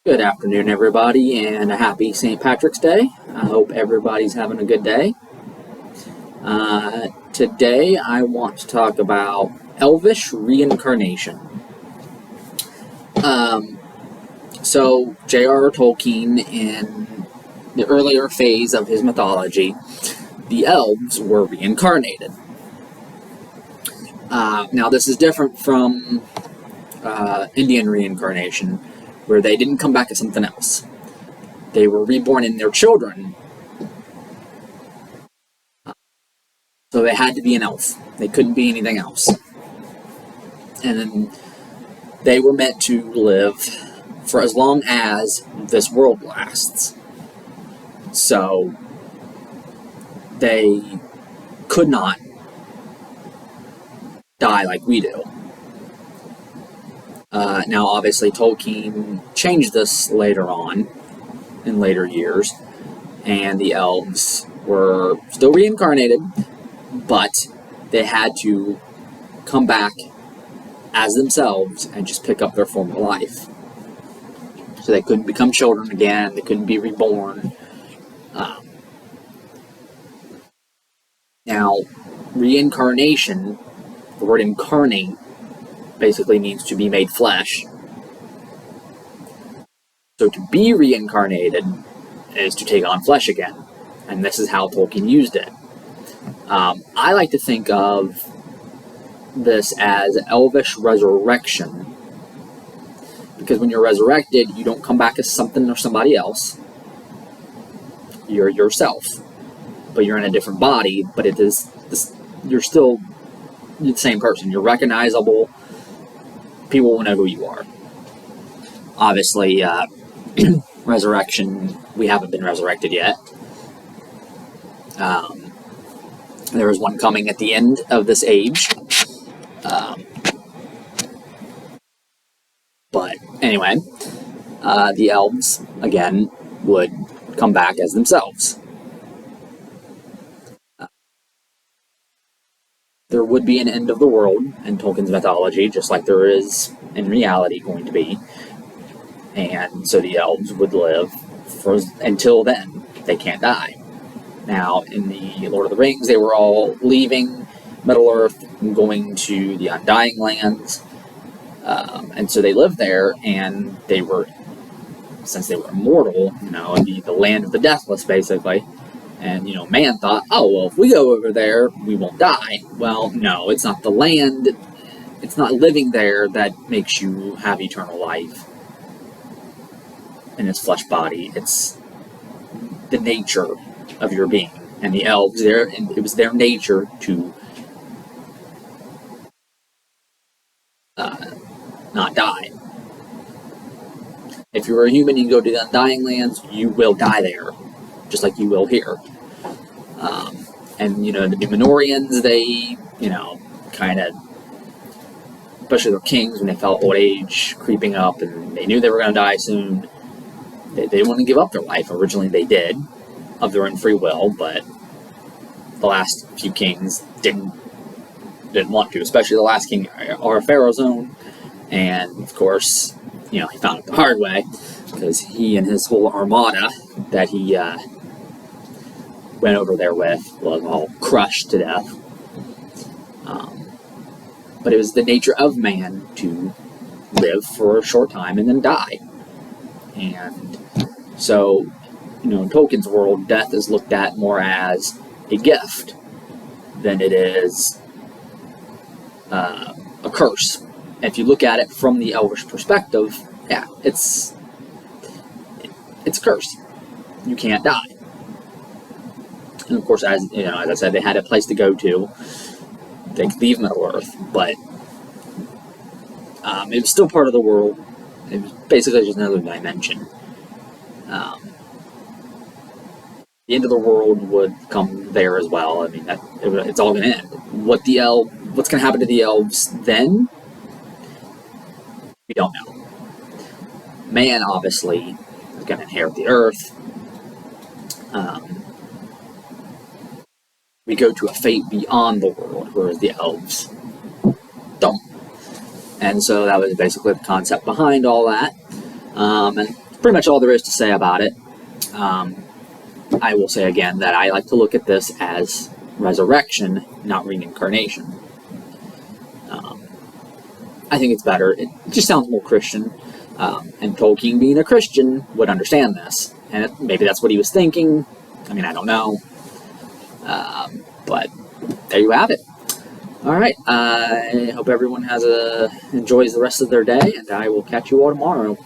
Good afternoon, everybody, and a happy St. Patrick's Day. I hope everybody's having a good day. Today, I want to talk about Elvish Reincarnation. So, J.R.R. Tolkien, in the earlier phase of his mythology, the elves were reincarnated. Now, this is different from Indian reincarnation, where they didn't come back as something else. They were reborn in their children. So they had to be an elf. They couldn't be anything else. And then they were meant to live for as long as this world lasts. So they could not die like we do. Now, obviously, Tolkien changed this later on, in later years, and the elves were still reincarnated, but they had to come back as themselves and just pick up their former life. So they couldn't become children again, they couldn't be reborn. Now, reincarnation, the word incarnate, basically means to be made flesh. So to be reincarnated is to take on flesh again. And this is how Tolkien used it. I like to think of this as elvish resurrection. Because when you're resurrected, you don't come back as something or somebody else. You're yourself. But you're in a different body, but you're still the same person. You're recognizable. People will know who you are. Obviously, resurrection, we haven't been resurrected yet. There is one coming at the end of this age. But anyway, the elves, again, would come back as themselves. There would be an end of the world in Tolkien's mythology, just like there is in reality going to be. And so the elves would live until then. They can't die. Now, in the Lord of the Rings, they were all leaving Middle-earth and going to the Undying Lands. And so they lived there, and since they were immortal, the land of the deathless, basically. And, man thought, oh, well, if we go over there, we won't die. Well, no, it's not the land, it's not living there that makes you have eternal life in this flesh body. It's the nature of your being. And the elves, it was their nature to not die. If you're a human and you go to the Undying Lands, you will die there, just like you will here. And, the Numenorians, they, kind of, especially their kings, when they felt old age creeping up and they knew they were going to die soon, they didn't want to give up their life. Originally they did, of their own free will, but the last few kings didn't want to, especially the last king, Pharaoh's own. And, of course, he found it the hard way, because he and his whole armada that he went over there with was all crushed to death. But it was the nature of man to live for a short time and then die. And so, in Tolkien's world, death is looked at more as a gift than it is a curse. If you look at it from the Elvish perspective, yeah, it's a curse. You can't die. And of course, as I said, they had a place to go to. They could leave Middle-earth, but it was still part of the world. It was basically just another dimension. The end of the world would come there as well. I mean, it's all going to end. What's going to happen to the elves then? We don't know. Man, obviously, is going to inherit the earth. We go to a fate beyond the world, whereas the elves don't. And so that was basically the concept behind all that. And pretty much all there is to say about it. I will say again that I like to look at this as resurrection, not reincarnation. I think it's better. It just sounds more Christian. And Tolkien, being a Christian, would understand this. And maybe that's what he was thinking. I mean, I don't know. But there you have it. All right. I hope everyone enjoys the rest of their day, and I will catch you all tomorrow.